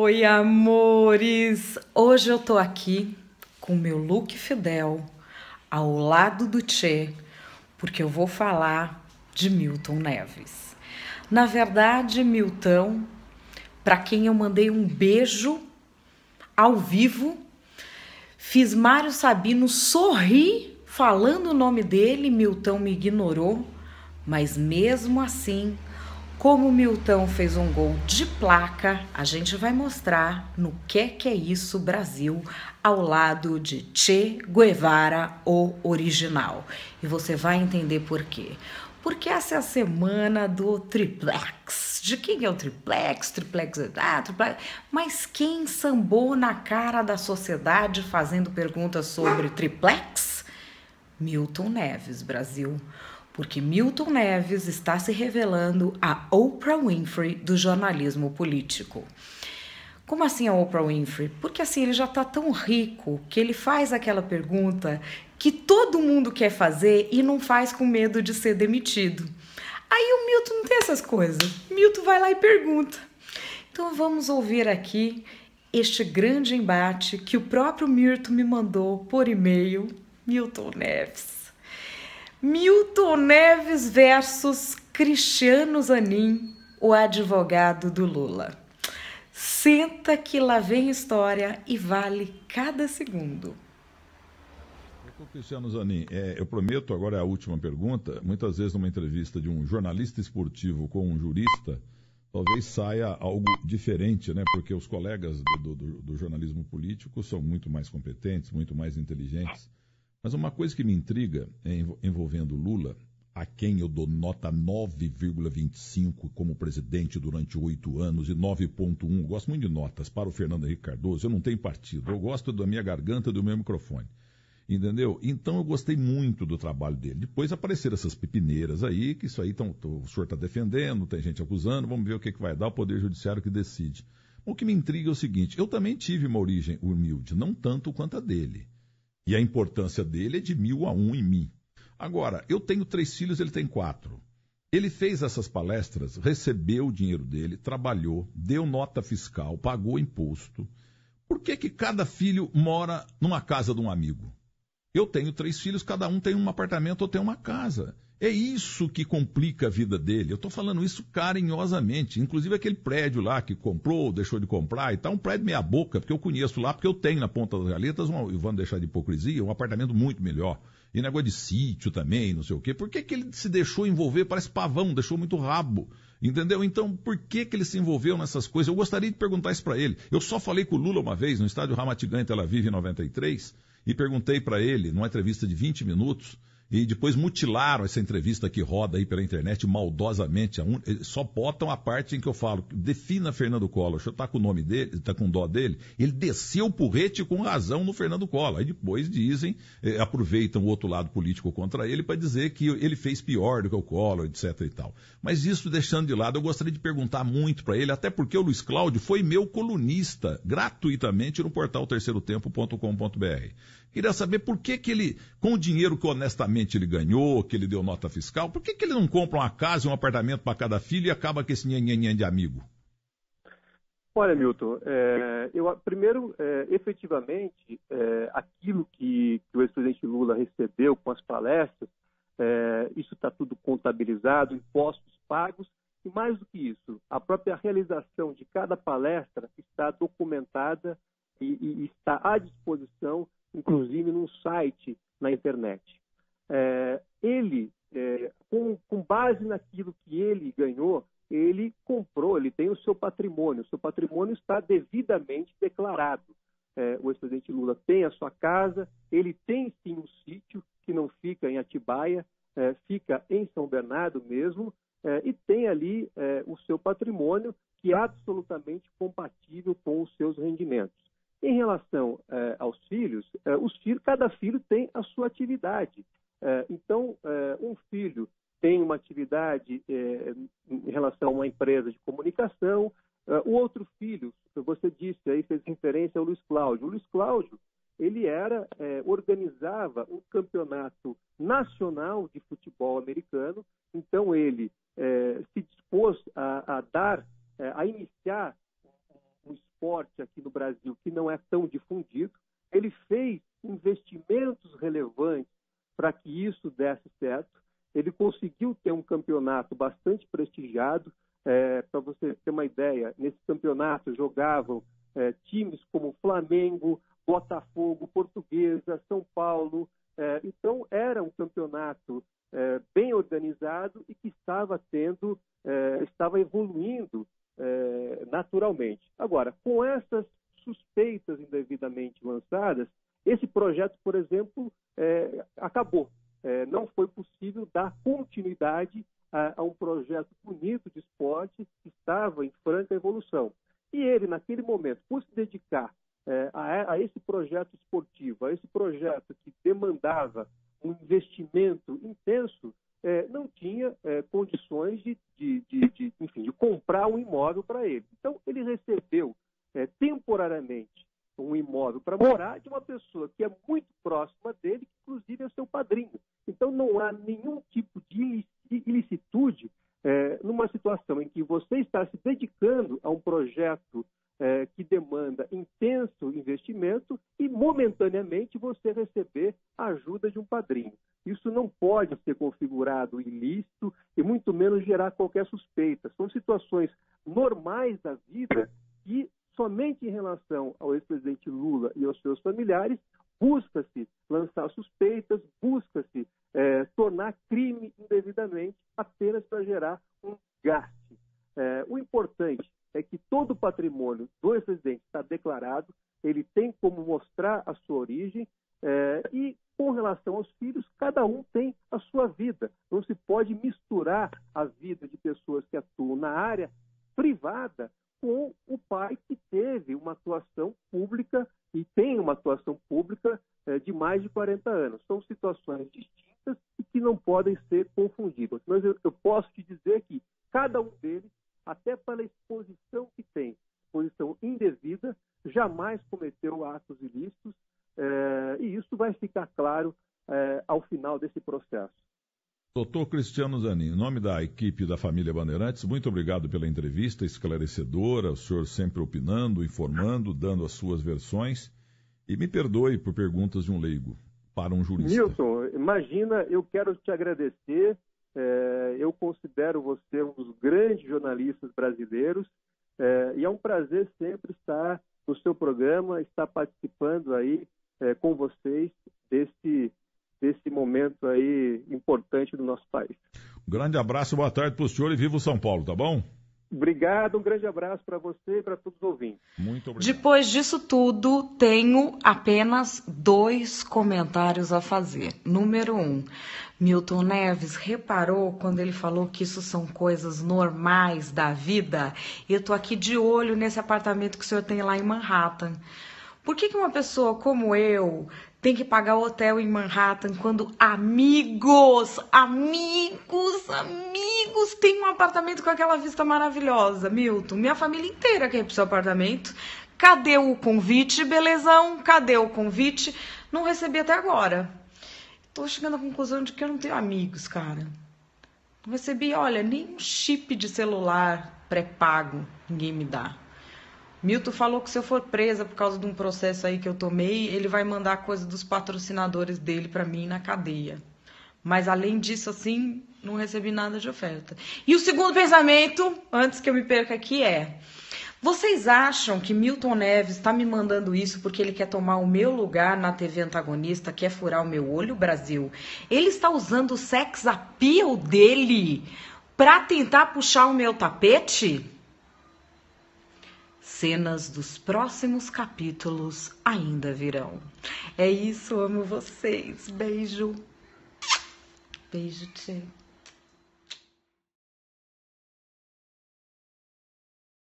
Oi, amores! Hoje eu tô aqui com meu look fidel ao lado do Tchê, porque eu vou falar de Milton Neves. Na verdade, Milton, para quem eu mandei um beijo ao vivo, fiz Mário Sabino sorrir falando o nome dele, Milton me ignorou, mas mesmo assim, como o Milton fez um gol de placa, a gente vai mostrar no que é isso Brasil ao lado de Che Guevara, o original. E você vai entender por quê. Porque essa é a semana do triplex. De quem é o triplex? Triplex, triplex. Mas quem sambou na cara da sociedade fazendo perguntas sobre triplex? Milton Neves, Brasil. Porque Milton Neves está se revelando a Oprah Winfrey do jornalismo político. Como assim a Oprah Winfrey? Porque assim, ele já está tão rico que ele faz aquela pergunta que todo mundo quer fazer e não faz com medo de ser demitido. Aí o Milton não tem essas coisas. Milton vai lá e pergunta. Então vamos ouvir aqui este grande embate que o próprio Milton me mandou por e-mail. Milton Neves. Milton Neves versus Cristiano Zanin, o advogado do Lula. Senta que lá vem história e vale cada segundo. Doutor Cristiano Zanin, eu prometo, agora é a última pergunta, muitas vezes numa entrevista de um jornalista esportivo com um jurista, talvez saia algo diferente, né? Porque os colegas do jornalismo político são muito mais competentes, muito mais inteligentes. Mas uma coisa que me intriga envolvendo Lula, a quem eu dou nota 9,25 como presidente durante 8 anos e 9,1, gosto muito de notas, para o Fernando Henrique Cardoso, eu não tenho partido, eu gosto da minha garganta e do meu microfone, entendeu? Então eu gostei muito do trabalho dele. Depois apareceram essas pepineiras aí, que isso aí o senhor está defendendo, tem gente acusando, vamos ver o que vai dar, o Poder Judiciário que decide. O que me intriga é o seguinte, eu também tive uma origem humilde, não tanto quanto a dele. E a importância dele é de 1000 a 1 em mim. Agora, eu tenho 3 filhos, ele tem 4. Ele fez essas palestras, recebeu o dinheiro dele, trabalhou, deu nota fiscal, pagou imposto. Por que cada filho mora numa casa de um amigo? Eu tenho 3 filhos, cada um tem um apartamento ou tem uma casa. É isso que complica a vida dele. Eu estou falando isso carinhosamente. Inclusive aquele prédio lá que comprou, deixou de comprar e tal, um prédio meia boca, porque eu conheço lá, porque eu tenho na Ponta das Galetas, vamos deixar de hipocrisia, um apartamento muito melhor. E negócio de sítio também, não sei o quê. Por que ele se deixou envolver? Parece pavão, deixou muito rabo. Entendeu? Então, por que ele se envolveu nessas coisas? Eu gostaria de perguntar isso para ele. Eu só falei com o Lula uma vez, no estádio Ramat Gan em Tel Aviv, em 93, e perguntei para ele, numa entrevista de 20 minutos, e depois mutilaram essa entrevista que roda aí pela internet maldosamente. Só botam a parte em que eu falo, defina Fernando Collor. O senhor está com o nome dele, está com dó dele. Ele desceu o porrete com razão no Fernando Collor. Aí depois dizem, aproveitam o outro lado político contra ele para dizer que ele fez pior do que o Collor, etc. e tal. Mas isso deixando de lado, eu gostaria de perguntar muito para ele, até porque o Luiz Cláudio foi meu colunista gratuitamente no portal terceirotempo.com.br. Queria saber por que ele, com o dinheiro que honestamente ele ganhou, que ele deu nota fiscal, por que ele não compra uma casa e um apartamento para cada filho e acaba com esse nhenhenhen de amigo? Olha, Milton, primeiro, efetivamente, aquilo que o ex-presidente Lula recebeu com as palestras, isso está tudo contabilizado, impostos pagos, e mais do que isso, a própria realização de cada palestra está documentada e está à disposição, inclusive num site na internet. Ele, com base naquilo que ele ganhou, ele comprou, ele tem o seu patrimônio está devidamente declarado. O ex-presidente Lula tem a sua casa, ele tem sim um sítio que não fica em Atibaia, fica em São Bernardo mesmo, e tem ali o seu patrimônio que é absolutamente compatível com os seus rendimentos. Em relação aos filhos, cada filho tem a sua atividade. Então, um filho tem uma atividade em relação a uma empresa de comunicação, o outro filho, você disse, aí fez referência ao Luiz Cláudio. O Luiz Cláudio, ele organizava um campeonato nacional de futebol americano, então ele se dispôs a iniciar um esporte aqui no Brasil que não é tão difundido. Ele fez investimentos relevantes para que isso desse certo. Ele conseguiu ter um campeonato bastante prestigiado. Para você ter uma ideia, nesse campeonato jogavam times como Flamengo, Botafogo, Portuguesa, São Paulo. Então, era um campeonato bem organizado e que estava evoluindo naturalmente. Agora, com essas suspeitas indevidamente lançadas, esse projeto, por exemplo, acabou. Não foi possível dar continuidade a um projeto bonito de esporte que estava em franca evolução. E ele, naquele momento, por se dedicar a esse projeto esportivo, a esse projeto que demandava um investimento intenso, não tinha condições enfim, de comprar um imóvel para ele. Então, ele recebeu temporariamente um imóvel para morar de uma pessoa que é muito próxima dele, que inclusive é seu padrinho. Então, não há nenhum tipo de ilicitude numa situação em que você está se dedicando a um projeto que demanda intenso investimento e, momentaneamente, você receber a ajuda de um padrinho. Isso não pode ser configurado ilícito e muito menos gerar qualquer suspeita. São situações normais da vida que, somente em relação ao ex-presidente Lula e aos seus familiares, busca-se lançar suspeitas, busca-se tornar crime indevidamente apenas para gerar um gasto. O importante é que todo o patrimônio do ex-presidente está declarado, ele tem como mostrar a sua origem e, com relação aos filhos, cada um tem a sua vida. Não se pode misturar a vida de pessoas que atuam na área privada com o pai que teve uma atuação pública e tem uma atuação pública de mais de 40 anos. São situações distintas e que não podem ser confundidas. Mas eu posso te dizer que cada um deles, até pela exposição que tem, exposição indevida, jamais cometeu atos ilícitos, e isso vai ficar claro ao final desse processo. Doutor Cristiano Zanin, em nome da equipe da família Bandeirantes, muito obrigado pela entrevista esclarecedora, o senhor sempre opinando, informando, dando as suas versões, e me perdoe por perguntas de um leigo para um jurista. Milton, imagina, eu quero te agradecer, eu considero você um dos grandes jornalistas brasileiros, e é um prazer sempre estar no seu programa, estar participando aí com vocês desse momento aí importante do nosso país. Um grande abraço, boa tarde para o senhor e viva o São Paulo, tá bom? Obrigado, um grande abraço para você e para todos os ouvintes. Muito obrigado. Depois disso tudo, tenho apenas 2 comentários a fazer. Número 1, Milton Neves reparou quando ele falou que isso são coisas normais da vida? Eu tô aqui de olho nesse apartamento que o senhor tem lá em Manhattan. Por que uma pessoa como eu tem que pagar hotel em Manhattan quando amigos têm um apartamento com aquela vista maravilhosa? Milton, minha família inteira quer ir pro seu apartamento. Cadê o convite, belezão? Cadê o convite? Não recebi até agora. Tô chegando à conclusão de que eu não tenho amigos, cara. Não recebi, olha, nem um chip de celular pré-pago ninguém me dá. Milton falou que se eu for presa por causa de um processo aí que eu tomei, ele vai mandar coisa dos patrocinadores dele pra mim na cadeia. Mas além disso, assim, não recebi nada de oferta. E o segundo pensamento, antes que eu me perca aqui, vocês acham que Milton Neves está me mandando isso porque ele quer tomar o meu lugar na TV antagonista, quer furar o meu olho, Brasil? Ele está usando o sex appeal dele pra tentar puxar o meu tapete? Cenas dos próximos capítulos ainda virão. É isso, amo vocês. Beijo. Beijo, tchê.